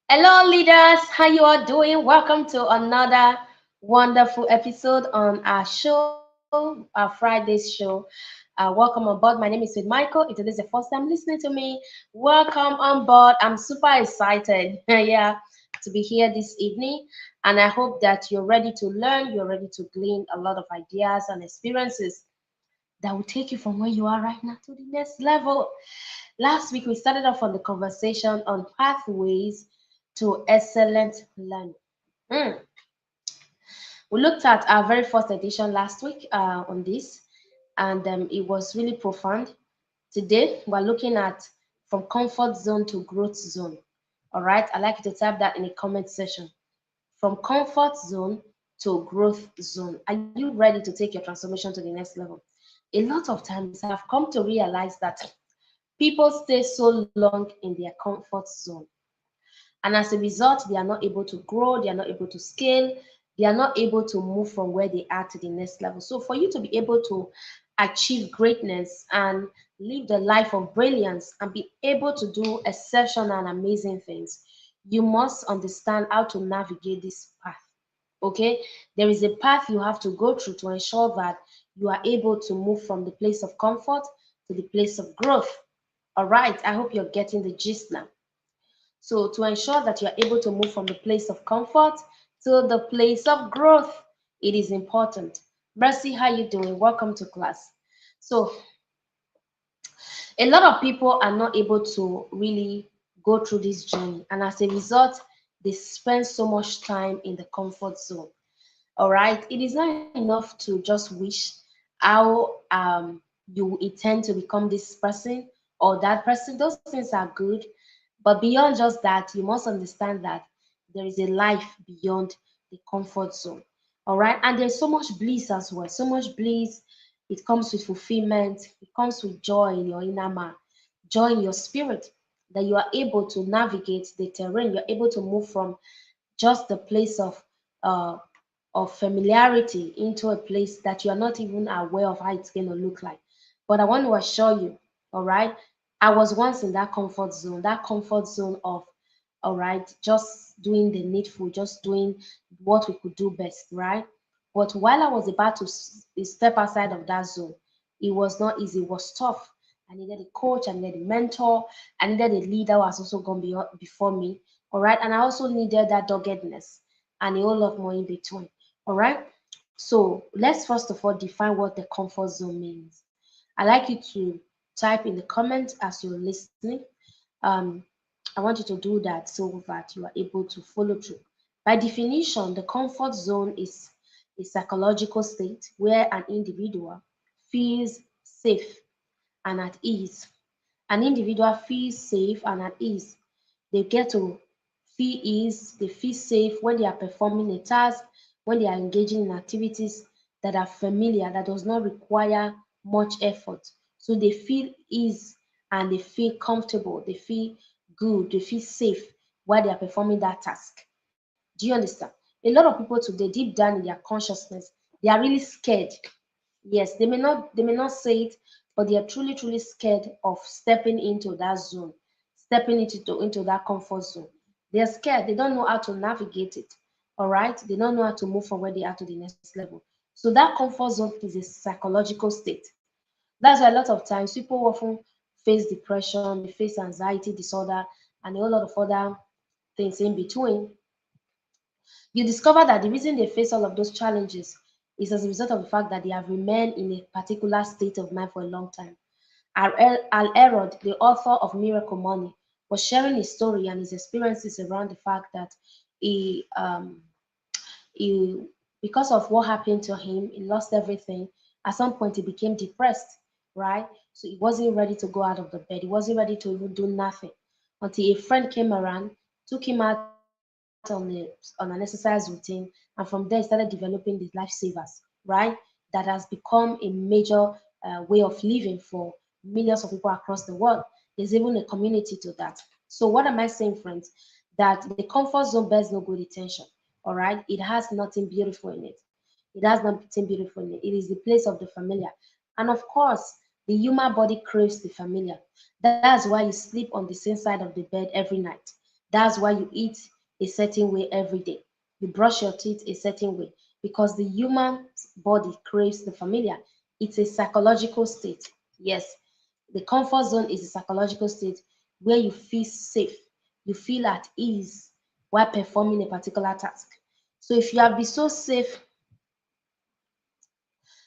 Hello, leaders. How you all doing? Welcome to another wonderful episode on our show, our Friday's show. Welcome on board. My name is Sid Michael. If it is the first time listening to me, welcome on board. I'm super excited, yeah, to be here this evening, and I hope that you're ready to learn. You're ready to glean a lot of ideas and experiences that will take you from where you are right now to the next level. Last week, we started off on the conversation on pathways to excellent learning. Mm. We looked at our very first edition last week on this, and it was really profound. Today, we're looking at from comfort zone to growth zone. All right, I'd like you to type that in the comment section. From comfort zone to growth zone. Are you ready to take your transformation to the next level? A lot of times, I've come to realize that people stay so long in their comfort zone. And as a result, they are not able to grow, they are not able to scale, they are not able to move from where they are to the next level. So, for you to be able to achieve greatness and live the life of brilliance and be able to do exceptional and amazing things, you must understand how to navigate this path. Okay, there is a path you have to go through to ensure that you are able to move from the place of comfort to the place of growth. All right, I hope you're getting the gist now. So to ensure that you're able to move from the place of comfort to the place of growth, it is important. Mercy, how you doing? Welcome to class. So a lot of people are not able to really go through this journey, and as a result, they spend so much time in the comfort zone. All right, it is not enough to just wish how you intend to become this person or that person. Those things are good, but beyond just that, you must understand that there is a life beyond the comfort zone. All right, and there's so much bliss as well. So much bliss. It comes with fulfillment. It comes with joy in your inner man, joy in your spirit, that you are able to navigate the terrain. You're able to move from just the place uh, of familiarity into a place that you are not even aware of how it's going to look like. But I want to assure you, all right, I was once in that comfort zone of, all right, just doing the needful, just doing what we could do best, right? But while I was about to step outside of that zone, it was not easy, it was tough. I needed a coach, I needed a mentor, I needed a leader who has also gone before me, all right, and I also needed that doggedness and a whole lot more in between. All right. So let's first of all define what the comfort zone means. I'd like you to type in the comments as you're listening. Um, I want you to do that so that you are able to follow through. By definition, the comfort zone is a psychological state where an individual feels safe and at ease. An individual feels safe and at ease. They get to feel ease, they feel safe when they are performing a task, when they are engaging in activities that are familiar, that does not require much effort. So they feel ease and they feel comfortable, they feel good, they feel safe while they are performing that task. Do you understand? A lot of people today, deep down in their consciousness, they are really scared. Yes, they may not say it, but they are truly, truly scared of stepping into that zone, stepping into that comfort zone. They are scared. They don't know how to navigate it. All right. They don't know how to move from where they are to the next level. So that comfort zone is a psychological state. That's why a lot of times people often face depression, they face anxiety disorder, and a whole lot of other things in between. You discover that the reason they face all of those challenges is as a result of the fact that they have remained in a particular state of mind for a long time. Al Erod, the author of Miracle Money, was sharing his story and his experiences around the fact that he, um, he because of what happened to him, he lost everything. At some point, he became depressed, right? So he wasn't ready to go out of the bed. He wasn't ready to even do nothing until a friend came around, took him out on an exercise routine, and from there he started developing the lifesavers, right? That has become a major way of living for millions of people across the world. There's even a community to that. So what am I saying, friends? That the comfort zone bears no good intention. All right, it has nothing beautiful in it. It has nothing beautiful in it. It is the place of the familiar, and of course, the human body craves the familiar. That's why you sleep on the same side of the bed every night. That's why you eat a certain way every day. You brush your teeth a certain way because the human body craves the familiar. It's a psychological state. Yes, the comfort zone is a psychological state where you feel safe, you feel at ease while performing a particular task. So if you have been so safe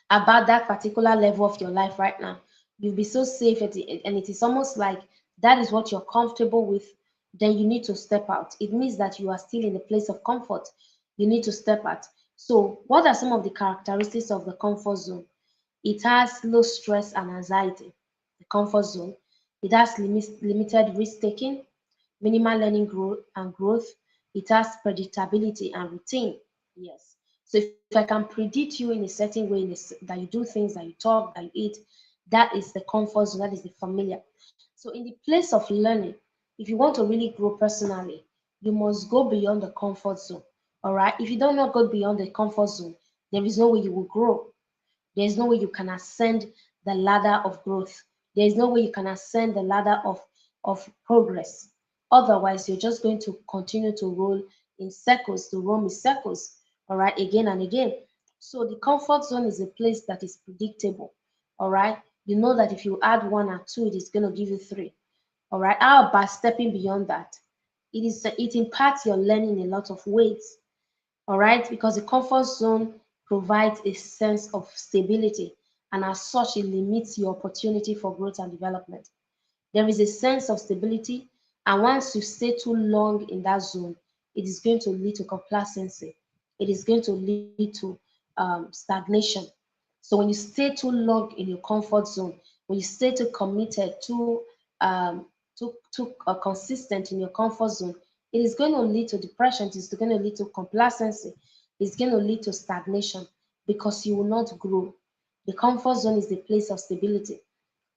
about that particular level of your life right now, you'll be so safe and it is almost like that is what you're comfortable with, then you need to step out. It means that you are still in a place of comfort. You need to step out. So, what are some of the characteristics of the comfort zone? It has low stress and anxiety, the comfort zone. It has limited risk taking, minimal learning growth. It has predictability and routine. Yes. So if I can predict you in a certain way, that you do things, that you talk, that you eat, that is the comfort zone, that is the familiar. So in the place of learning, if you want to really grow personally, you must go beyond the comfort zone. All right. If you do not go beyond the comfort zone, there is no way you will grow. There's no way you can ascend the ladder of growth. There's no way you can ascend the ladder of progress. Otherwise, you're just going to continue to roll in circles, to roam in circles, all right, again and again. So the comfort zone is a place that is predictable, all right. You know that if you add one or two, it is going to give you three, all right. How about stepping beyond that? It impacts your learning in a lot of ways, all right, because the comfort zone provides a sense of stability, and as such, it limits your opportunity for growth and development. There is a sense of stability, and once you stay too long in that zone, it is going to lead to complacency. It is going to lead to stagnation. So when you stay too long in your comfort zone, when you stay too committed, too consistent in your comfort zone, it is going to lead to depression. It is going to lead to complacency. It's going to lead to stagnation because you will not grow. The comfort zone is the place of stability.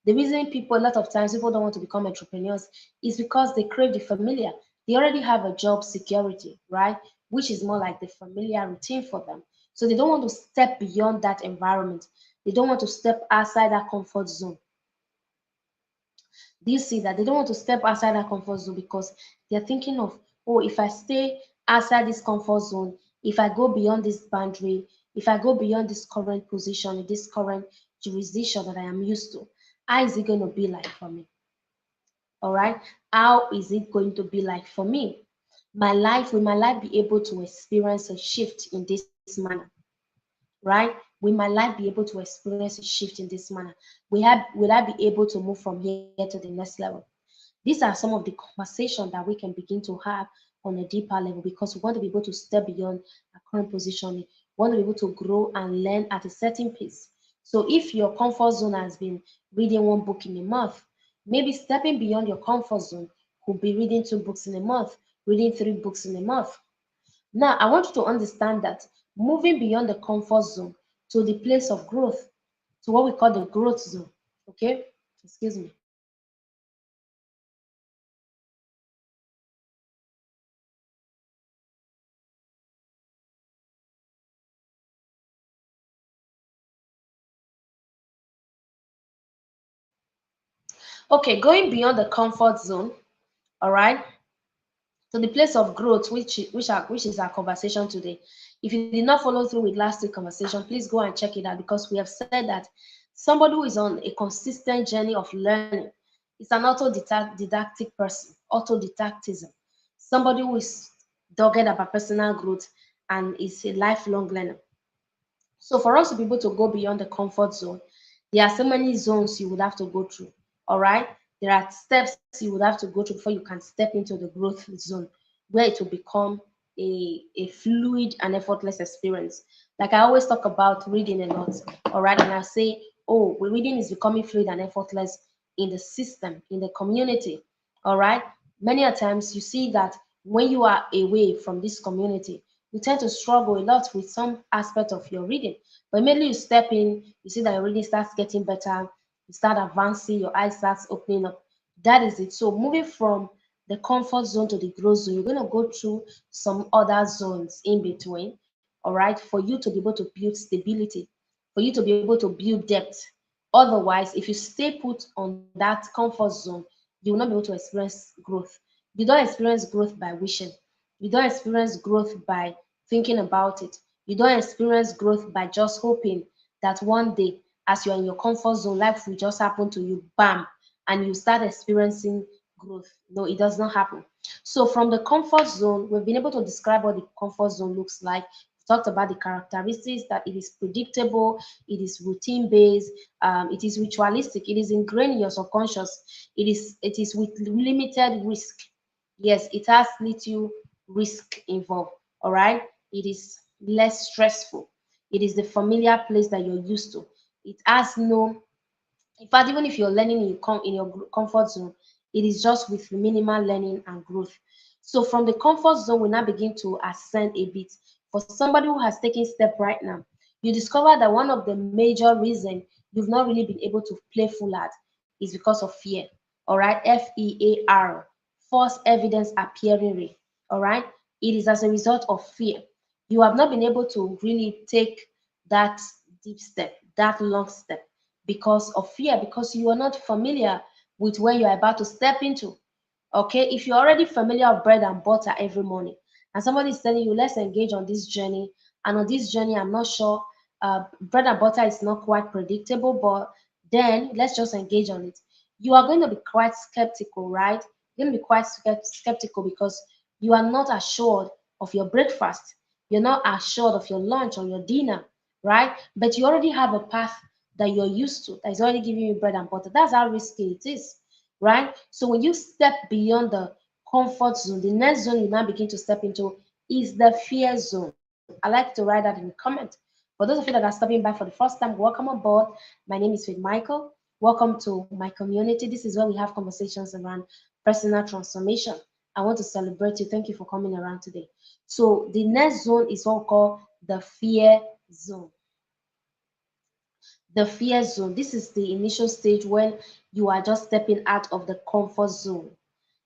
The reason people, a lot of times, people don't want to become entrepreneurs is because they crave the familiar. They already have a job security, right? Which is more like the familiar routine for them. So they don't want to step beyond that environment. They don't want to step outside that comfort zone. Do you see that? They don't want to step outside that comfort zone because they're thinking of, oh, if I stay outside this comfort zone, if I go beyond this boundary, if I go beyond this current position, this current jurisdiction that I am used to, how is it going to be like for me? All right. How is it going to be like for me? Will my life be able to experience a shift in this manner? Right? Will my life be able to experience a shift in this manner? Will I be able to move from here to the next level? These are some of the conversations that we can begin to have on a deeper level because we want to be able to step beyond our current position. We want to be able to grow and learn at a certain pace. So if your comfort zone has been reading one book in a month, maybe stepping beyond your comfort zone could be reading two books in a month, reading three books in a month. Now, I want you to understand that moving beyond the comfort zone to the place of growth, to what we call the growth zone, okay? Excuse me. Okay, going beyond the comfort zone, all right, to the place of growth, which is our conversation today. If you did not follow through with last week's conversation, please go and check it out because we have said that somebody who is on a consistent journey of learning is an autodidactic person, autodidactism. Somebody who is dogged about personal growth and is a lifelong learner. So for us to be able to go beyond the comfort zone, there are so many zones you would have to go through. All right. There are steps you would have to go through before you can step into the growth zone where it will become a fluid and effortless experience. Like I always talk about reading a lot. All right. And I say, oh, reading is becoming fluid and effortless in the system, in the community. All right. Many a times you see that when you are away from this community, you tend to struggle a lot with some aspect of your reading. But immediately you step in, you see that your reading starts getting better, you start advancing, your eyes starts opening up. That is it. So moving from the comfort zone to the growth zone, you're going to go through some other zones in between, all right, for you to be able to build stability, for you to be able to build depth. Otherwise, if you stay put on that comfort zone, you will not be able to experience growth. You don't experience growth by wishing. You don't experience growth by thinking about it. You don't experience growth by just hoping that one day, as you're in your comfort zone, life will just happen to you, bam, and you start experiencing growth. No, it does not happen. So, from the comfort zone, we've been able to describe what the comfort zone looks like. We talked about the characteristics, that it is predictable, it is routine based, it is ritualistic, it is ingrained in your subconscious, it is with limited risk. Yes, it has little risk involved. All right, it is less stressful. It is the familiar place that you're used to. It has no, in fact, even if you're learning in your comfort zone, it is just with minimal learning and growth. So from the comfort zone, we now begin to ascend a bit. For somebody who has taken step right now, you discover that one of the major reasons you've not really been able to play full out is because of fear. All right, FEAR, false evidence appearing real. All right, it is as a result of fear. You have not been able to really take that deep step, that long step, because of fear, because you are not familiar with where you are about to step into. Okay, if you're already familiar with bread and butter every morning, and somebody is telling you, let's engage on this journey, and on this journey, I'm not sure, bread and butter is not quite predictable, but then let's just engage on it. You are going to be quite skeptical, right? You're going to be quite skeptical because you are not assured of your breakfast. You're not assured of your lunch or your dinner, right? But you already have a path that you're used to, that is already giving you bread and butter. That's how risky it is, right? So when you step beyond the comfort zone, the next zone you now begin to step into is the fear zone. I like to write that in the comment. For those of you that are stopping by for the first time, welcome aboard. My name is Faith Michael. Welcome to my community. This is where we have conversations around personal transformation. I want to celebrate you. Thank you for coming around today. So the next zone is what we call the fear zone. The fear zone. This is the initial stage when you are just stepping out of the comfort zone.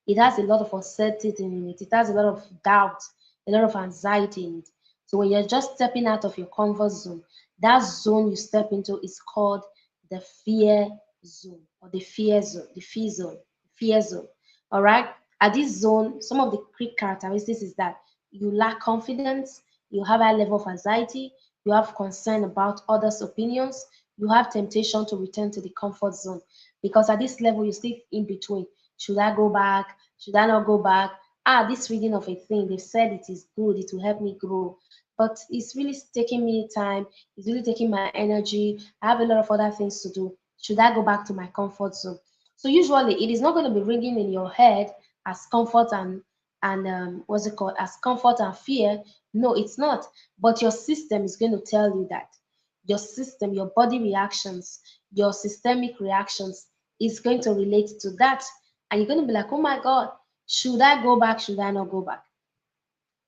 It has a lot of uncertainty in it. It has a lot of doubt, a lot of anxiety in it. So when you're just stepping out of your comfort zone, that zone you step into is called the fear zone, or the fear zone, the fear zone, fear zone. All right. At this zone, some of the key characteristics is that you lack confidence, you have a level of anxiety, you have concern about others' opinions, you have temptation to return to the comfort zone, because at this level you still in between. Should I go back? Should I not go back? This reading of a thing, they've said it is good, it will help me grow, but it's really taking me time, it's really taking my energy. I have a lot of other things to do. Should I go back to my comfort zone? So usually it is not going to be ringing in your head as comfort and what's it called, as comfort and fear. No, it's not. But your system is going to tell you that. Your system, your body reactions, your systemic reactions is going to relate to that. And you're going to be like, oh my God, should I go back? Should I not go back?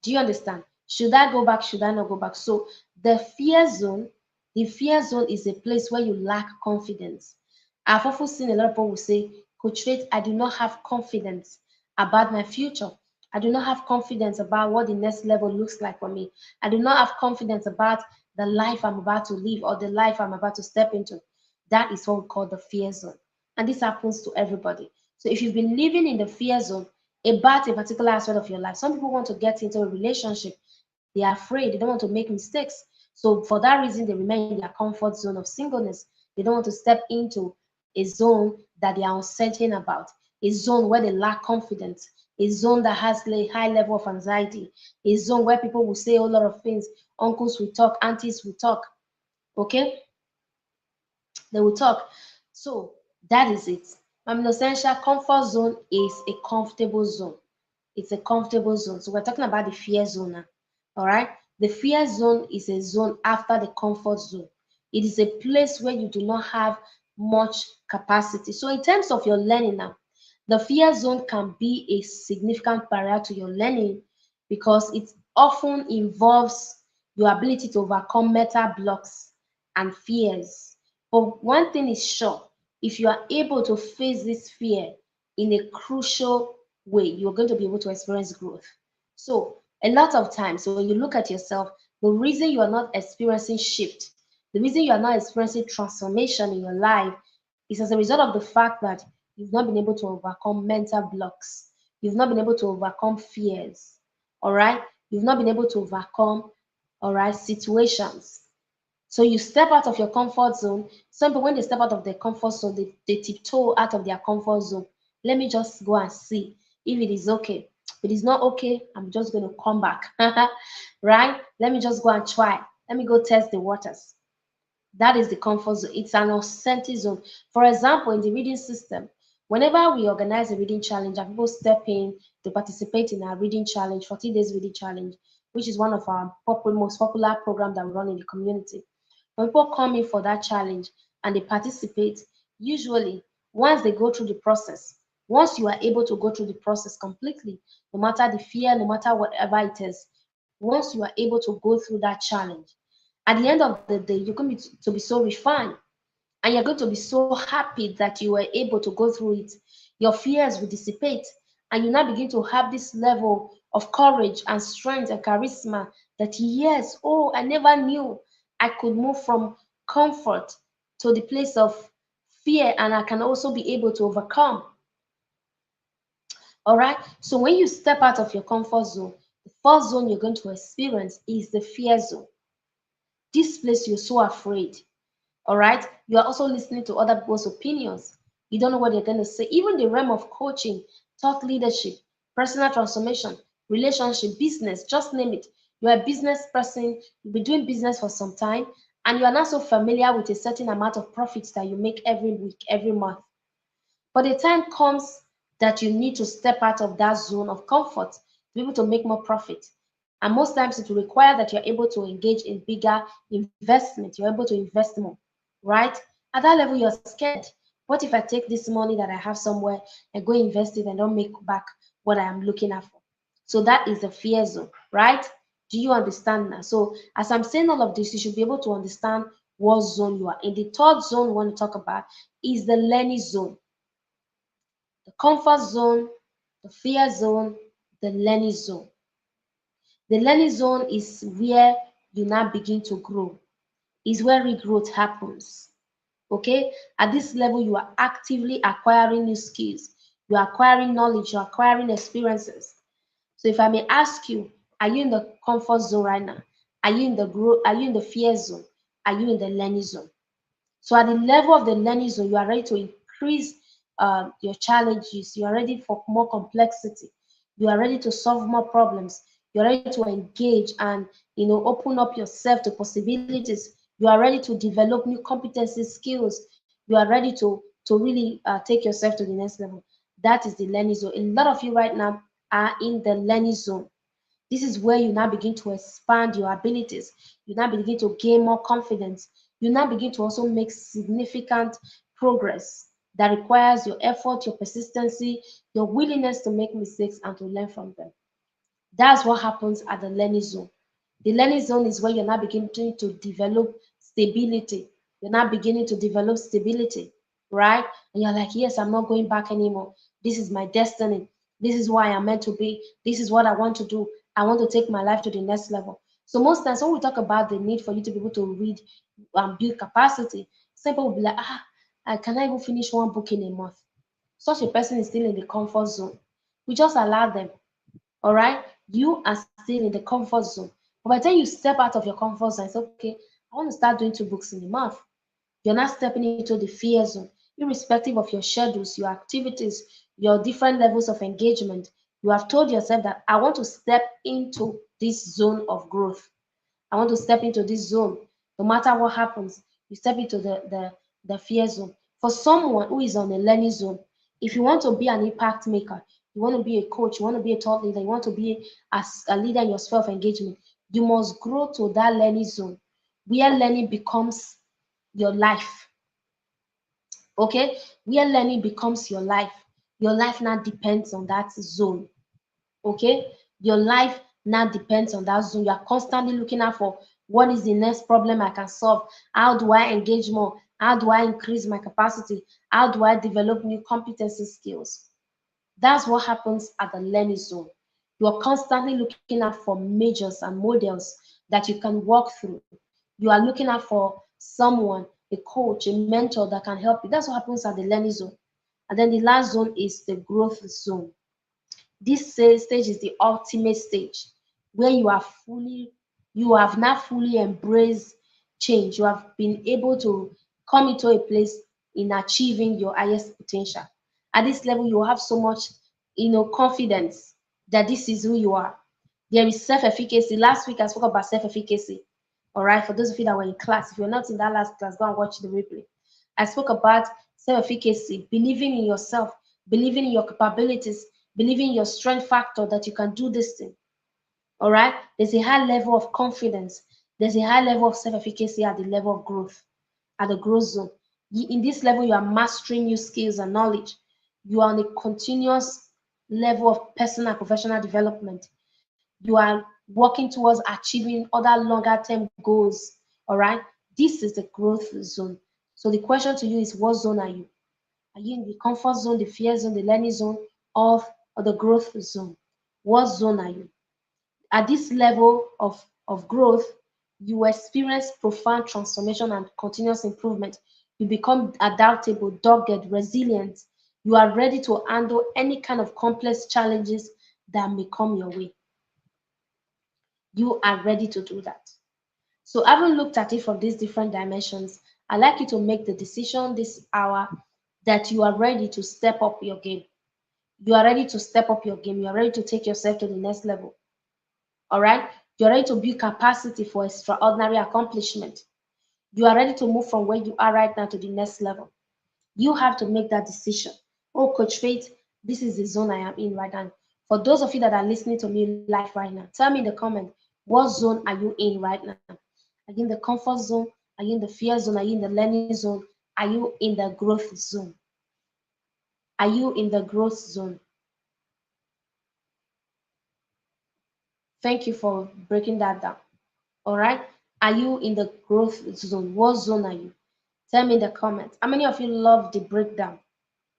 Do you understand? Should I go back? Should I not go back? So the fear zone is a place where you lack confidence. I've often seen a lot of people who say, Coach Faith, I do not have confidence about my future. I do not have confidence about what the next level looks like for me. I do not have confidence about the life I'm about to live or the life I'm about to step into. That is what we call the fear zone. And this happens to everybody. So if you've been living in the fear zone about a particular aspect of your life, some people want to get into a relationship. They are afraid. They don't want to make mistakes. So for that reason, they remain in their comfort zone of singleness. They don't want to step into a zone that they are uncertain about, a zone where they lack confidence, a zone that has a high level of anxiety, a zone where people will say a lot of things. Uncles will talk, aunties will talk. Okay? They will talk. So that is it. Essential comfort zone is a comfortable zone. It's a comfortable zone. So we're talking about the fear zone now. All right. The fear zone is a zone after the comfort zone. It is a place where you do not have much capacity. So in terms of your learning now, the fear zone can be a significant barrier to your learning because it often involves your ability to overcome mental blocks and fears. But one thing is sure, if you are able to face this fear in a crucial way, you're going to be able to experience growth. So a lot of times when you look at yourself, the reason you are not experiencing shift, the reason you are not experiencing transformation in your life is as a result of the fact that you've not been able to overcome mental blocks. You've not been able to overcome fears. All right. You've not been able to overcome, all right, situations. So you step out of your comfort zone. Some people, when they step out of their comfort zone, they tiptoe out of their comfort zone. Let me just go and see if it is okay. If it is not okay, I'm just going to come back. Right? Let me just go and try. Let me go test the waters. That is the comfort zone. It's an uncertainty zone. For example, in the reading system, whenever we organize a reading challenge and people step in to participate in our reading challenge, 40 days reading challenge, which is one of our most popular programs that we run in the community. When people come in for that challenge and they participate, usually once they go through the process, once you are able to go through the process completely, no matter the fear, no matter whatever it is, once you are able to go through that challenge, at the end of the day, you're going to be so refined and you're going to be so happy that you were able to go through it. Your fears will dissipate and you now begin to have this level of courage and strength and charisma that, yes, oh, I never knew I could move from comfort to the place of fear and I can also be able to overcome. All right. So when you step out of your comfort zone, the first zone you're going to experience is the fear zone. This place you're so afraid. All right. You are also listening to other people's opinions. You don't know what they're going to say. Even the realm of coaching, thought leadership, personal transformation, relationship, business, just name it. You're a business person, you've been doing business for some time, and you are not so familiar with a certain amount of profits that you make every week, every month. But the time comes that you need to step out of that zone of comfort to be able to make more profit. And most times it will require that you're able to engage in bigger investment. You're able to invest more, right? At that level, you're scared. What if I take this money that I have somewhere and go invest it and don't make back what I am looking at for? So that is the fear zone, right? Do you understand now? So as I'm saying all of this, you should be able to understand what zone you are in. The third zone we want to talk about is the learning zone. The comfort zone, the fear zone, the learning zone. The learning zone is where you now begin to grow, is where regrowth happens. Okay? At this level, you are actively acquiring new skills, you are acquiring knowledge, you are acquiring experiences. So if I may ask you, are you in the comfort zone right now? Are you in the growth? Are you in the fear zone? Are you in the learning zone? So at the level of the learning zone, you are ready to increase your challenges. You are ready for more complexity. You are ready to solve more problems. You are ready to engage and open up yourself to possibilities. You are ready to develop new competency skills. You are ready to really take yourself to the next level. That is the learning zone. A lot of you right now are in the learning zone. This is where you now begin to expand your abilities. You now begin to gain more confidence. You now begin to also make significant progress that requires your effort, your persistency, your willingness to make mistakes and to learn from them. That's what happens at the learning zone. The learning zone is where you're now beginning to develop stability. You're now beginning to develop stability, right? And you're like, yes, I'm not going back anymore. This is my destiny. This is why I'm meant to be. This is what I want to do. I want to take my life to the next level. So most times when we talk about the need for you to be able to read and build capacity, some people will be like, I cannot even finish one book in a month. Such a person is still in the comfort zone. We just allow them. All right, you are still in the comfort zone. But by the time you step out of your comfort zone, it's okay. I want to start doing 2 books in a month. You're not stepping into the fear zone, irrespective of your schedules, your activities, your different levels of engagement. You have told yourself that I want to step into this zone of growth. I want to step into this zone. No matter what happens, you step into the fear zone. For someone who is on a learning zone, if you want to be an impact maker, you want to be a coach, you want to be a thought leader, you want to be a leader in your sphere of engagement, you must grow to that learning zone where learning becomes your life. Okay? Where learning becomes your life. Your life now depends on that zone. Okay, your life now depends on that zone. You are constantly looking out for what is the next problem I can solve. How do I engage more? How do I increase my capacity? How do I develop new competency skills? That's what happens at the learning zone. You are constantly looking out for measures and models that you can walk through. You are looking out for someone, a coach, a mentor that can help you. That's what happens at the learning zone. And then the last zone is the growth zone. This stage is the ultimate stage where you have now fully embraced change. You have been able to come into a place in achieving your highest potential. At this level, you have so much, confidence that this is who you are. There is self-efficacy. Last week I spoke about self-efficacy. All right, for those of you that were in class, if you're not in that last class, go and watch the replay. I spoke about self-efficacy, believing in yourself, believing in your capabilities, believing in your strength factor that you can do this thing. All right, there's a high level of confidence. There's a high level of self-efficacy at the level of growth, at the growth zone. In this level, you are mastering new skills and knowledge. You are on a continuous level of personal and professional development. You are working towards achieving other longer term goals. All right, this is the growth zone. So the question to you is, what zone are you? Are you in the comfort zone, the fear zone, the learning zone, or the growth zone? What zone are you? At this level of growth, you experience profound transformation and continuous improvement. You become adaptable, dogged, resilient. You are ready to handle any kind of complex challenges that may come your way. You are ready to do that. So, having looked at it from these different dimensions, I'd like you to make the decision this hour that you are ready to step up your game. You are ready to step up your game. You are ready to take yourself to the next level. All right? You are ready to build capacity for extraordinary accomplishment. You are ready to move from where you are right now to the next level. You have to make that decision. Oh, Coach Faith, this is the zone I am in right now. For those of you that are listening to me live right now, tell me in the comment, what zone are you in right now? Are you in the comfort zone? Are you in the fear zone? Are you in the learning zone? Are you in the growth zone? Are you in the growth zone? Thank you for breaking that down. All right. Are you in the growth zone? What zone are you? Tell me in the comments. How many of you love the breakdown?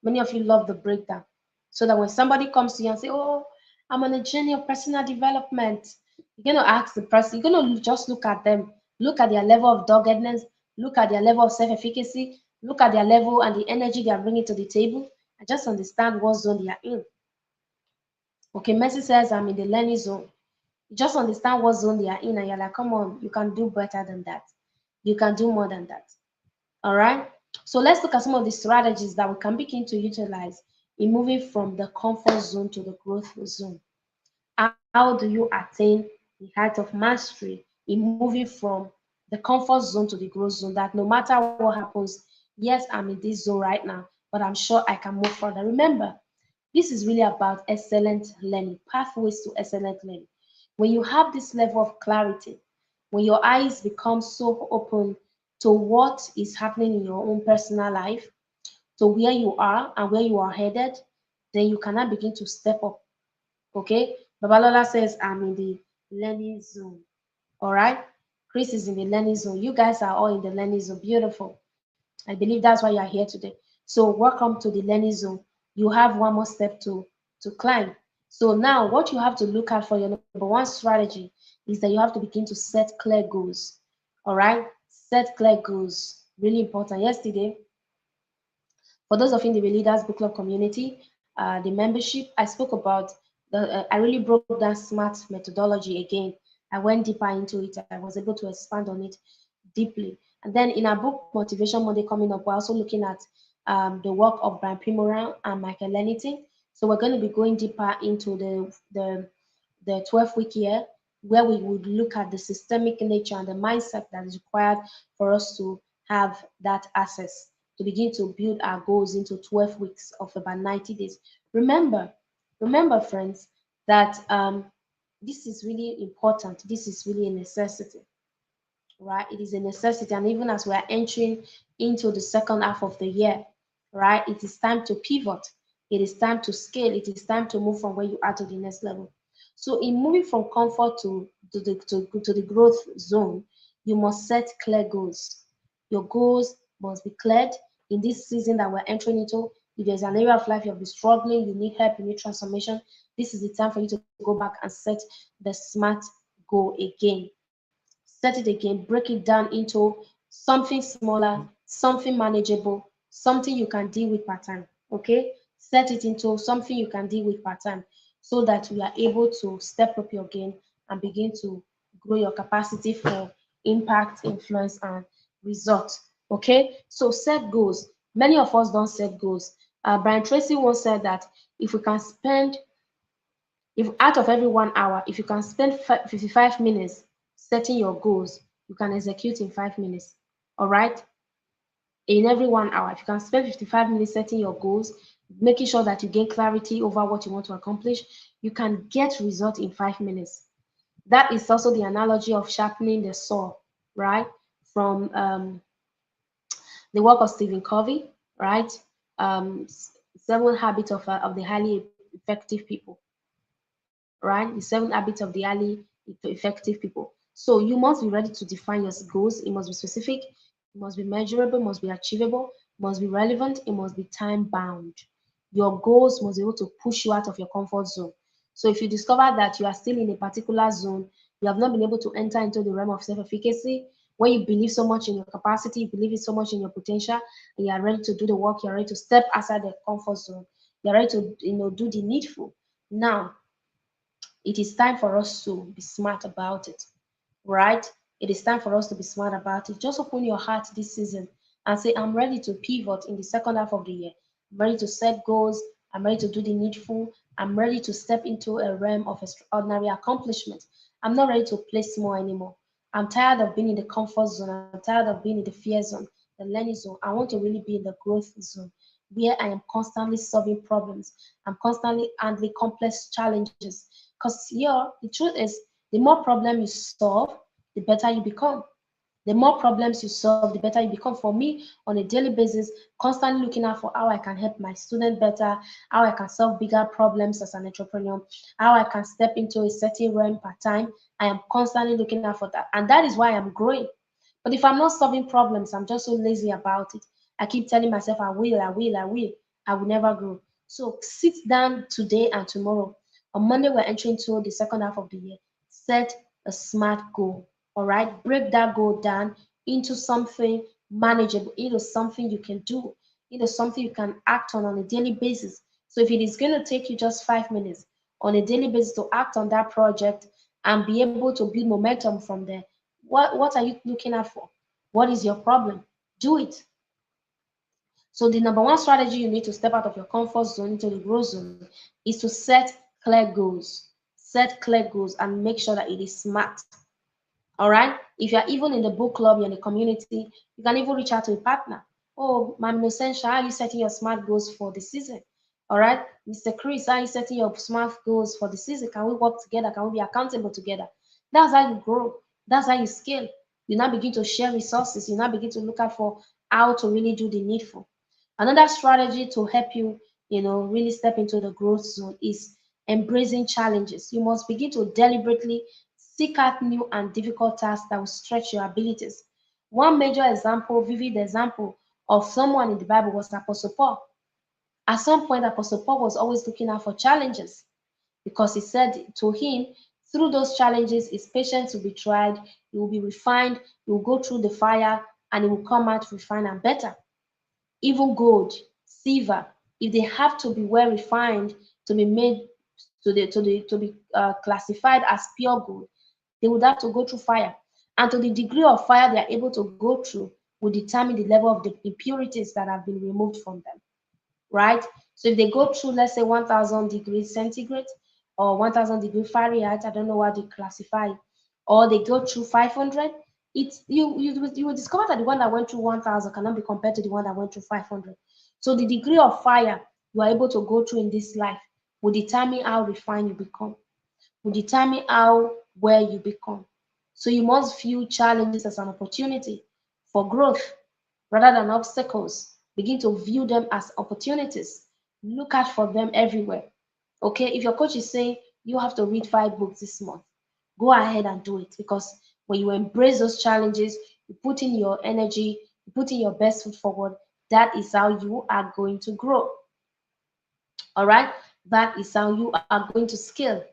Many of you love the breakdown. So that when somebody comes to you and say, oh, I'm on a journey of personal development, you're going to ask the person, you're going to just look at them, look at their level of doggedness, look at their level of self-efficacy, look at their level and the energy they are bringing to the table, and just understand what zone they are in. Okay, Mercy says, I'm in the learning zone. You just understand what zone they are in, and you're like, come on, you can do better than that. You can do more than that. All right. So let's look at some of the strategies that we can begin to utilize in moving from the comfort zone to the growth zone. How do you attain the height of mastery in moving from the comfort zone to the growth zone? That no matter what happens, yes, I'm in this zone right now, but I'm sure I can move further. Remember, this is really about excellent learning, pathways to excellent learning. When you have this level of clarity, when your eyes become so open to what is happening in your own personal life, to where you are and where you are headed, then you cannot begin to step up. Okay? Babalola says, I'm in the learning zone. All right? Chris is in the learning zone. You guys are all in the learning zone. Beautiful. I believe that's why you are here today. So welcome to the learning zone. You have one more step to climb. So now what you have to look at for your number one strategy is that you have to begin to set clear goals. All right? Set clear goals. Really important. Yesterday, for those of you in the Leaders Book Club community, the membership, I spoke about I really broke down SMART methodology again. I went deeper into it. I was able to expand on it deeply. And then in our book Motivation Monday coming up, we're also looking at the work of Brian Primoran and Michael Lennington. So we're going to be going deeper into the 12-week year, where we would look at the systemic nature and the mindset that is required for us to have that access to begin to build our goals into 12 weeks of about 90 days. Remember, friends, that this is really important. This is really a necessity, right? It is a necessity. And even as we are entering into the second half of the year, right, it is time to pivot. It is time to scale. It is time to move from where you are to the next level. So in moving from comfort to the growth zone, you must set clear goals. Your goals must be cleared in this season that we're entering into. If there's an area of life you've been struggling, you need help, you need transformation, this is the time for you to go back and set the SMART goal again. Set it again, break it down into something smaller, something manageable, something you can deal with part time. Okay? Set it into something you can deal with part time. so that you are able to step up your game and begin to grow your capacity for impact, influence, and result. Okay, so set goals. Many of us don't set goals. Brian Tracy once said that if we can spend, if out of every 1 hour, if you can spend 55 minutes setting your goals, you can execute in 5 minutes. All right, in every 1 hour, if you can spend 55 minutes setting your goals, making sure that you gain clarity over what you want to accomplish, you can get results in 5 minutes. That is also the analogy of sharpening the saw, right? From the work of Stephen Covey, right? Seven habits of the highly effective people, right? The 7 habits of the highly effective people. So you must be ready to define your goals. It must be specific, it must be measurable, it must be achievable, it must be relevant, it must be time bound. Your goals must be able to push you out of your comfort zone. So if you discover that you are still in a particular zone, you have not been able to enter into the realm of self-efficacy, where you believe so much in your capacity, you believe so much in your potential, and you are ready to do the work, you're ready to step outside the comfort zone, you're ready to do the needful. Now, it is time for us to be smart about it, right? It is time for us to be smart about it. Just open your heart this season and say, I'm ready to pivot in the second half of the year. I'm ready to set goals. I'm ready to do the needful. I'm ready to step into a realm of extraordinary accomplishment. I'm not ready to play small anymore. I'm tired of being in the comfort zone. I'm tired of being in the fear zone, the learning zone. I want to really be in the growth zone where I am constantly solving problems. I'm constantly handling complex challenges. Because here, the truth is, the more problem you solve, the better you become. The more problems you solve, the better you become. For me, on a daily basis, constantly looking out for how I can help my student better, how I can solve bigger problems as an entrepreneur, how I can step into a certain realm part time. I am constantly looking out for that. And that is why I'm growing. But if I'm not solving problems, I'm just so lazy about it. I keep telling myself, I will, I will, I will. I will never grow. So sit down today and tomorrow. On Monday, we're entering into the second half of the year. Set a smart goal. All right. Break that goal down into something manageable, into something you can do, into something you can act on a daily basis. So if it is going to take you just 5 minutes on a daily basis to act on that project and be able to build momentum from there, what are you looking at for? What is your problem? Do it. So the number one strategy you need to step out of your comfort zone into the growth zone is to set clear goals. Set clear goals and make sure that it is smart. All right. If you're even in the book club, you're in the community, you can even reach out to a partner. Oh, Ma'am Essential, how are you setting your smart goals for the season? All right. Mr. Chris, how are you setting your smart goals for the season? Can we work together? Can we be accountable together? That's how you grow. That's how you scale. You now begin to share resources. You now begin to look out for how to really do the needful. Another strategy to help you, really step into the growth zone is embracing challenges. You must begin to deliberately seek out new and difficult tasks that will stretch your abilities. One major example, vivid example of someone in the Bible was Apostle Paul. At some point, Apostle Paul was always looking out for challenges because he said to him, through those challenges, his patience will be tried, he will be refined, he will go through the fire, and he will come out refined and better. Even gold, silver, if they have to be well refined to be made to be classified as pure gold, they would have to go through fire. And to the degree of fire they are able to go through will determine the level of the impurities that have been removed from them, right? So if they go through, let's say, 1000 degrees centigrade or 1000 degrees Fahrenheit, I don't know what they classify, or they go through 500, it's you will discover that the one that went through 1000 cannot be compared to the one that went through 500. So the degree of fire you are able to go through in this life will determine how refined you become, will determine how well you become. So you must view challenges as an opportunity for growth rather than obstacles. Begin to view them as opportunities. Look out for them everywhere. Okay, if your coach is saying you have to read 5 books this month, go ahead and do it, because when you embrace those challenges, you put in your energy, you put in your best foot forward, that is how you are going to grow. All right, that is how you are going to scale.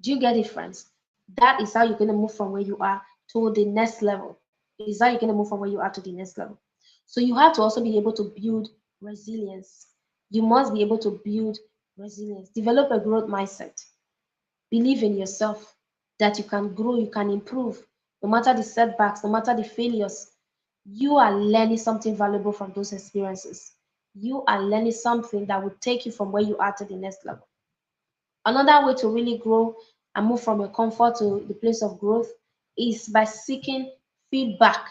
Do you get it, friends? That is how you're going to move from where you are to the next level. Is how you're going to move from where you are to the next level. So you have to also be able to build resilience. You must be able to build resilience. Develop a growth mindset. Believe in yourself that you can grow, you can improve, no matter the setbacks, no matter the failures. You are learning something valuable from those experiences. You are learning something that will take you from where you are to the next level. Another way to really grow and move from your comfort to the place of growth is by seeking feedback.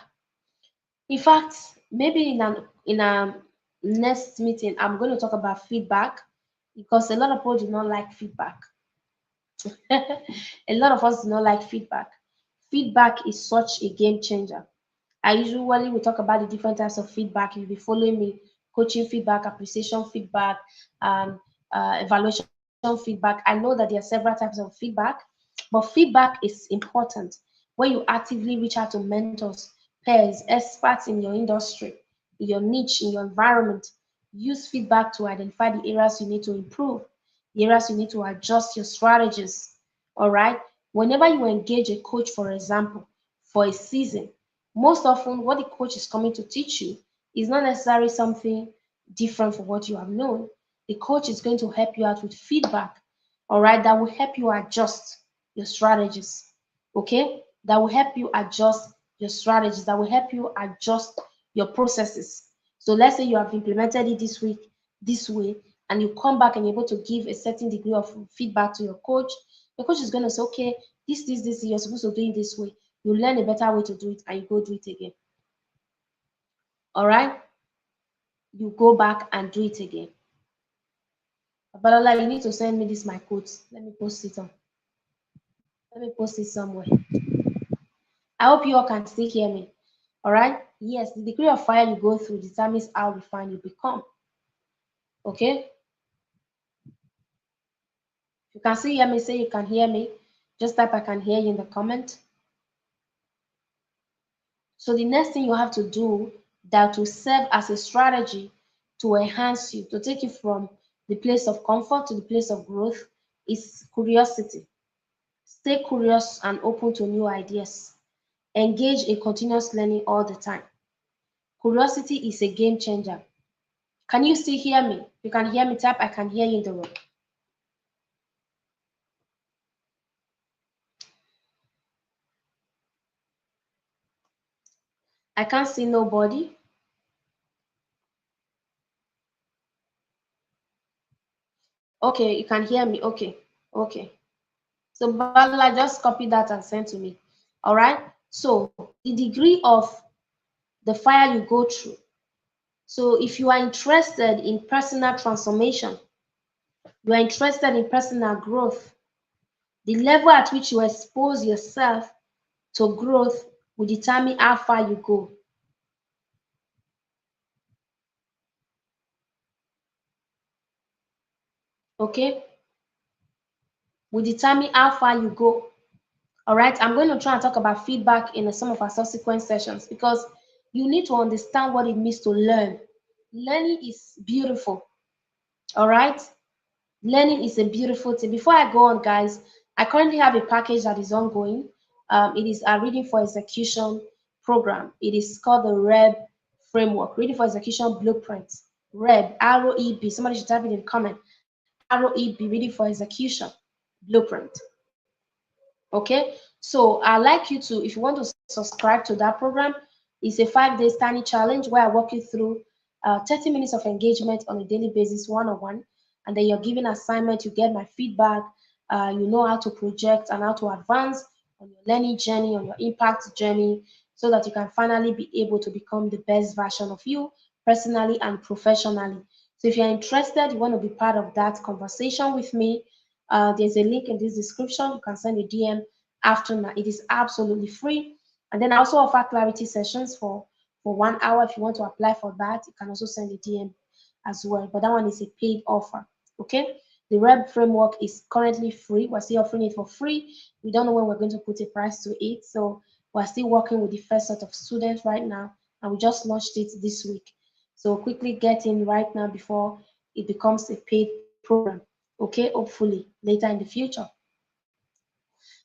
In fact, maybe in a next meeting, I'm going to talk about feedback because a lot of people do not like feedback. A lot of us do not like feedback. Feedback is such a game changer. I usually will talk about the different types of feedback. You'll be following me: coaching feedback, appreciation feedback, um, evaluation feedback. I know that there are several types of feedback, but feedback is important. When you actively reach out to mentors, peers, experts in your industry, in your niche, in your environment, use feedback to identify the areas you need to improve, the areas you need to adjust your strategies. All right. Whenever you engage a coach, for example, for a season, most often what the coach is coming to teach you is not necessarily something different from what you have known. The coach is going to help you out with feedback, all right, that will help you adjust your strategies, okay? That will help you adjust your strategies, that will help you adjust your processes. So let's say you have implemented it this week, this way, and you come back and you're able to give a certain degree of feedback to your coach. The coach is going to say, okay, this, you're supposed to do it this way. You learn a better way to do it and you go do it again. All right? You go back and do it again. Balola, you need to send me this my quotes. Let me post it on. Let me post it somewhere. I hope you all can still hear me. All right? Yes, the degree of fire you go through determines how refined you become. Okay? If you can still hear me, say you can hear me. Just type I can hear you in the comment. So the next thing you have to do that will serve as a strategy to enhance you, to take you from the place of comfort to the place of growth is curiosity. Stay curious and open to new ideas. Engage in continuous learning all the time. Curiosity is a game changer. Can you still hear me? If you can hear me, type I can hear you in the room. I can't see nobody. Okay, you can hear me. Okay, okay. So Bala, just copy that and send to me. All right. So the degree of the fire you go through. So if you are interested in personal transformation, you are interested in personal growth, the level at which you expose yourself to growth will determine how far you go. Okay? Will determine how far you go. All right, I'm going to try and talk about feedback in some of our subsequent sessions because you need to understand what it means to learn. Learning is beautiful. All right, learning is a beautiful thing. Before I go on, guys, I currently have a package that is ongoing. It is a reading for execution program. It is called the REB framework, reading for execution blueprint. REB, ROEB. Somebody should type it in the comment. ROEB, reading for execution blueprint. Okay, so I'd like you to, if you want to subscribe to that program, it's a 5 day tiny challenge where I walk you through 30 minutes of engagement on a daily basis, one-on-one, and then you're given assignment, you get my feedback, you know how to project and how to advance on your learning journey, on your impact journey, so that you can finally be able to become the best version of you, personally and professionally. So if you're interested, you want to be part of that conversation with me, there's a link in this description. You can send a DM after now. It is absolutely free. And then I also offer clarity sessions for 1 hour. If you want to apply for that, you can also send a DM as well. But that one is a paid offer. Okay. The REB framework is currently free. We're still offering it for free. We don't know when we're going to put a price to it. So we're still working with the first set of students right now. And we just launched it this week. So quickly get in right now before it becomes a paid program. Okay, hopefully later in the future.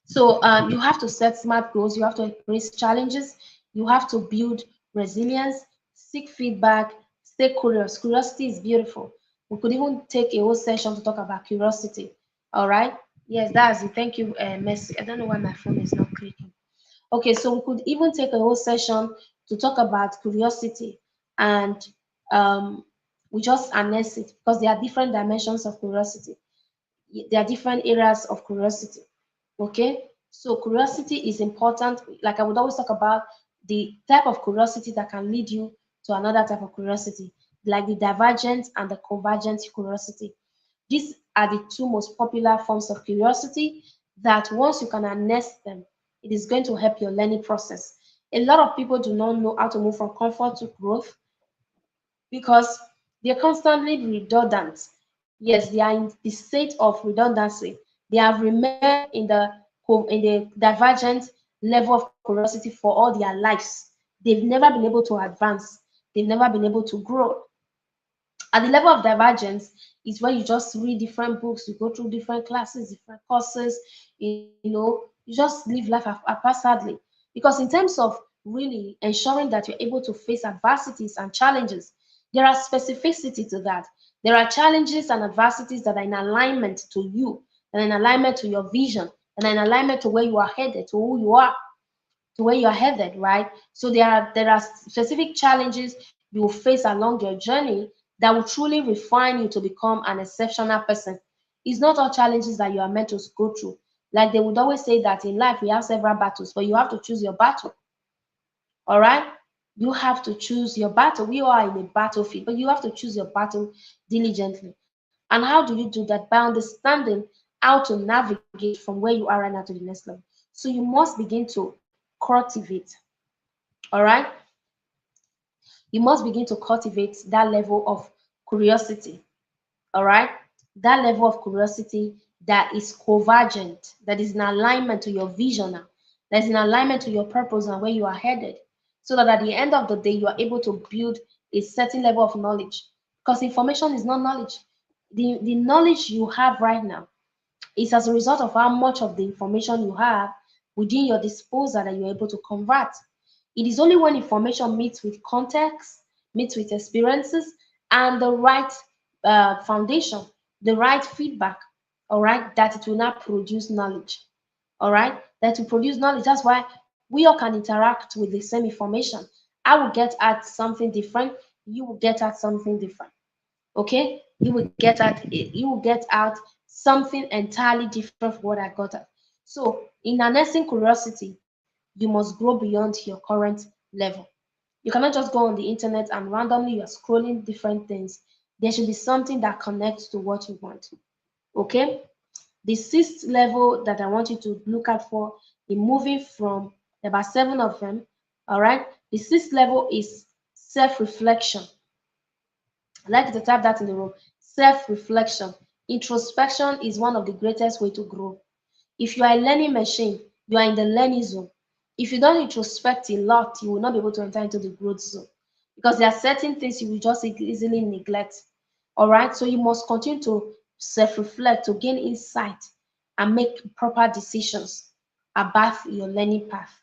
So you have to set smart goals, you have to embrace challenges, you have to build resilience, seek feedback, stay curious. Curiosity is beautiful. We could even take a whole session to talk about curiosity. All right. Yes, that's it. Thank you, Mercy. I don't know why my phone is not clicking. Okay, so we could even take a whole session to talk about curiosity, and um, we just harness it because there are different dimensions of curiosity. There are different areas of curiosity. Okay, so curiosity is important. Like I would always talk about the type of curiosity that can lead you to another type of curiosity, like the divergent and the convergent curiosity. These are the two most popular forms of curiosity that once you can harness them, it is going to help your learning process. A lot of people do not know how to move from comfort to growth because they're constantly redundant. Yes, they are in the state of redundancy. They have remained in the divergent level of curiosity for all their lives. They've never been able to advance. They've never been able to grow. At the level of divergence is where you just read different books, you go through different classes, different courses, you just live life haphazardly. Because in terms of really ensuring that you're able to face adversities and challenges, there are specificity to that. There are challenges and adversities that are in alignment to you, and in alignment to your vision, and in alignment to where you are headed, to who you are, to where you are headed, right? So there are specific challenges you will face along your journey that will truly refine you to become an exceptional person. It's not all challenges that you are meant to go through. Like they would always say that in life we have several battles, but you have to choose your battle. All right? You have to choose your battle. We are in a battlefield, but you have to choose your battle diligently. And how do you do that? By understanding how to navigate from where you are right now to the next level. So you must begin to cultivate. All right? You must begin to cultivate that level of curiosity. All right, that level of curiosity that is convergent, that is in alignment to your vision now, that is in alignment to your purpose and where you are headed, so that at the end of the day you are able to build a certain level of knowledge, because information is not knowledge. The knowledge you have right now is as a result of how much of the information you have within your disposal that you're able to convert. It is only when information meets with context, meets with experiences, and the right foundation, the right feedback, all right, that it will not produce knowledge. All right, that will produce knowledge. That's why we all can interact with the same information. I will get at something different, you will get at something different. Okay, you will get out something entirely different from what I got at. So in harnessing curiosity, you must grow beyond your current level. You cannot just go on the internet and randomly you're scrolling different things. There should be something that connects to what you want. Okay, the sixth level that I want you to look at for in moving from about seven of them. All right, the sixth level is self-reflection. I like to type that in the room. Self-reflection. Introspection is one of the greatest way to grow. If you are a learning machine, you are in the learning zone. If you don't introspect a lot, you will not be able to enter into the growth zone because there are certain things you will just easily neglect. All right, so you must continue to self-reflect to gain insight and make proper decisions about your learning path.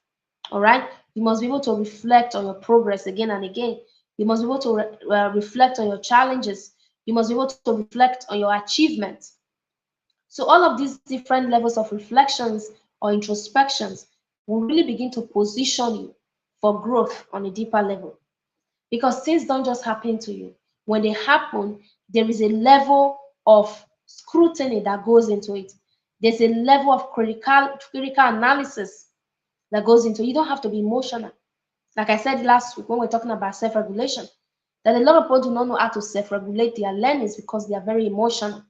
All right, you must be able to reflect on your progress again and again. You must be able to reflect on your challenges. You must be able to reflect on your achievements. So all of these different levels of reflections or introspections will really begin to position you for growth on a deeper level. Because things don't just happen to you. When they happen, there is a level of scrutiny that goes into it. There's a level of critical analysis that goes into it. You don't have to be emotional. Like I said last week when we are talking about self-regulation, that a lot of people do not know how to self-regulate their learnings because they are very emotional.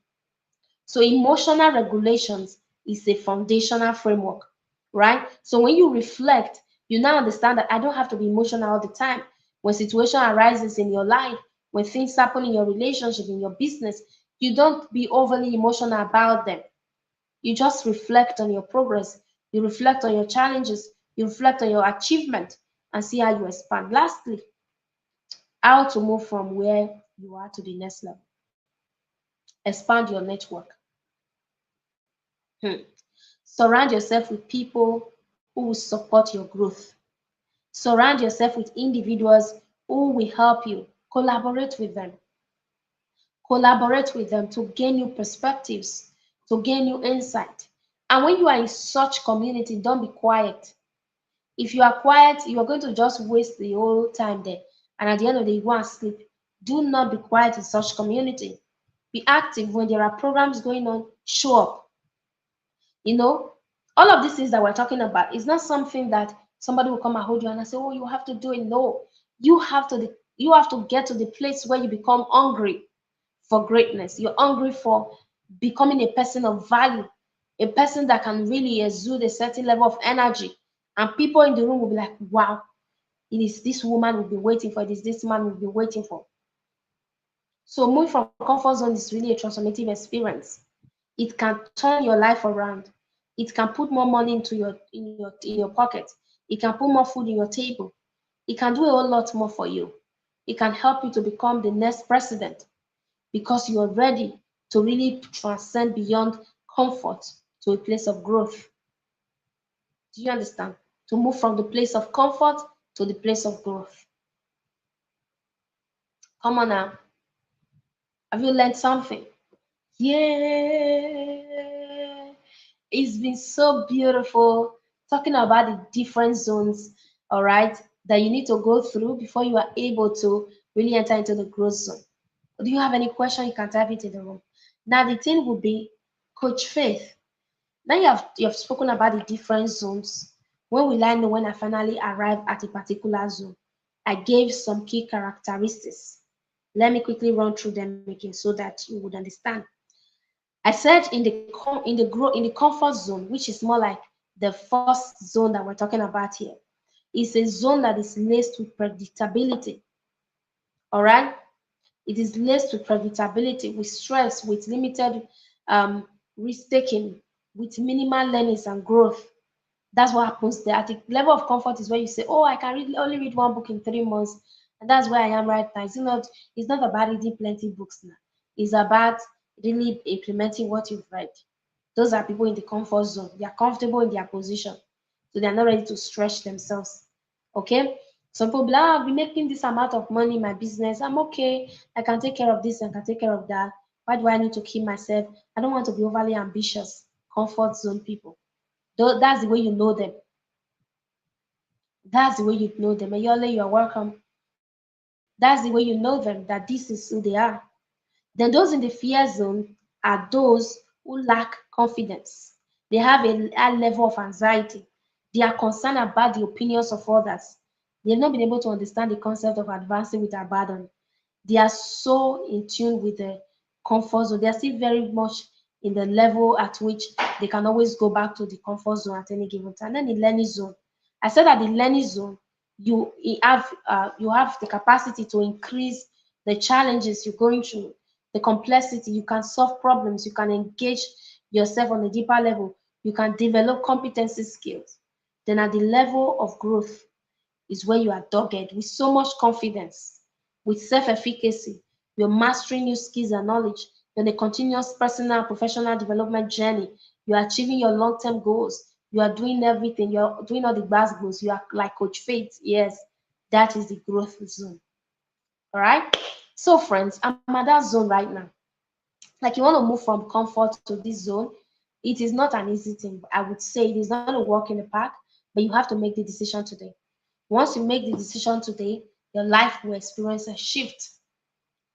So emotional regulations is a foundational framework, right? So when you reflect, you now understand that I don't have to be emotional all the time. When situation arises in your life, when things happen in your relationship, in your business, you don't be overly emotional about them. You just reflect on your progress. You reflect on your challenges. You reflect on your achievement and see how you expand. Lastly, how to move from where you are to the next level. Expand your network. Hmm. Surround yourself with people who will support your growth. Surround yourself with individuals who will help you. Collaborate with them. collaborate with them to gain new perspectives, to gain new insight. And when you are in such community, don't be quiet. If you are quiet, you are going to just waste the whole time there. And at the end of the day, you go and sleep. Do not be quiet in such community. Be active when there are programs going on. Show up. You know, all of these things that we're talking about is not something that somebody will come and hold you and say, "Oh, you have to do it." No, you have to get to the place where you become hungry for greatness. You're hungry for becoming a person of value, a person that can really exude a certain level of energy, and people in the room will be like, "Wow, it is this woman we've been waiting for. It is this man we've been waiting for." So moving from comfort zone is really a transformative experience. It can turn your life around. It can put more money into your pocket. It can put more food in your table. It can do a whole lot more for you. It can help you to become the next president because you are ready to really transcend beyond comfort to a place of growth. Do you understand? To move from the place of comfort to the place of growth. Come on now. Have you learned something? Yeah. It's been so beautiful talking about the different zones, all right, that you need to go through before you are able to really enter into the growth zone. Do you have any question? You can type it in the room. Now the thing will be, Coach Faith. Now you have spoken about the different zones. When will I know when I finally arrive at a particular zone? I gave some key characteristics. Let me quickly run through them again so that you would understand. I said in the comfort zone, which is more like the first zone that we're talking about here, is a zone that is laced with predictability. All right, it is laced with predictability, with stress, with limited risk taking, with minimal learnings and growth. That's what happens there. At the level of comfort is where you say, "Oh, I can only read one book in 3 months," and that's where I am right now. It's not about reading plenty books now. It's about really implementing what you've read. Those are people in the comfort zone. They are comfortable in their position, so they are not ready to stretch themselves. Okay. Some people be like, "Ah, I'll be making this amount of money in my business. I'm okay. I can take care of this. I can take care of that. Why do I need to keep myself? I don't want to be overly ambitious." Comfort zone people. That's the way you know them. That's the way you know them. Ayole, you are welcome. That's the way you know them, that this is who they are. Then those in the fear zone are those who lack confidence. They have a high level of anxiety. They are concerned about the opinions of others. They've not been able to understand the concept of advancing with abandon. They are so in tune with the comfort zone. They are still very much in the level at which they can always go back to the comfort zone at any given time. Then the learning zone. I said that the learning zone, you have the capacity to increase the challenges you're going through, the complexity. You can solve problems. You can engage yourself on a deeper level. You can develop competency skills. Then at the level of growth is where you are dogged with so much confidence, with self-efficacy. You're mastering new skills and knowledge. You're on a continuous personal and professional development journey. You are achieving your long-term goals. You are doing everything. You are doing all the best goals. You are like Coach Faith. Yes, that is the growth zone. All right. So, friends, I'm at that zone right now. Like, you want to move from comfort to this zone. It is not an easy thing. I would say it is not a walk in the park, but you have to make the decision today. Once you make the decision today, your life will experience a shift.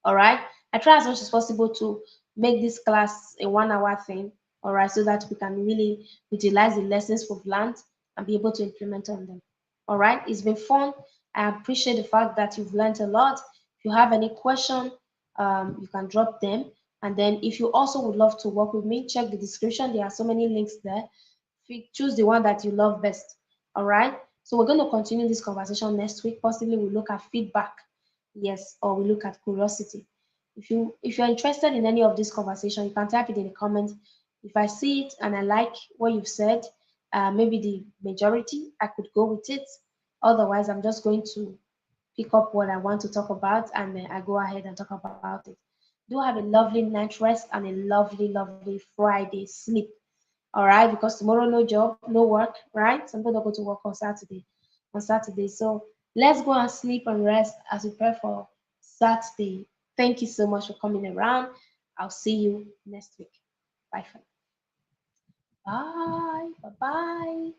All right. I try as much as possible to make this class a 1 hour thing. All right, so that we can really utilize the lessons we've learned and be able to implement on them. All right, it's been fun. I appreciate the fact that you've learned a lot. If you have any question, you can drop them. And then if you also would love to work with me, check the description. There are so many links there. Choose the one that you love best. All right. So we're going to continue this conversation next week. Possibly we'll look at feedback, yes, or we look at curiosity. If you're interested in any of this conversation, you can type it in the comments. If I see it and I like what you've said, maybe the majority, I could go with it. Otherwise, I'm just going to pick up what I want to talk about and then I go ahead and talk about it. Do have a lovely night rest and a lovely, lovely Friday sleep. All right, because tomorrow no job, no work, right? Some people don't go to work on Saturday. On Saturday, so let's go and sleep and rest as we prepare for Saturday. Thank you so much for coming around. I'll see you next week. Bye for now. Bye. Bye bye.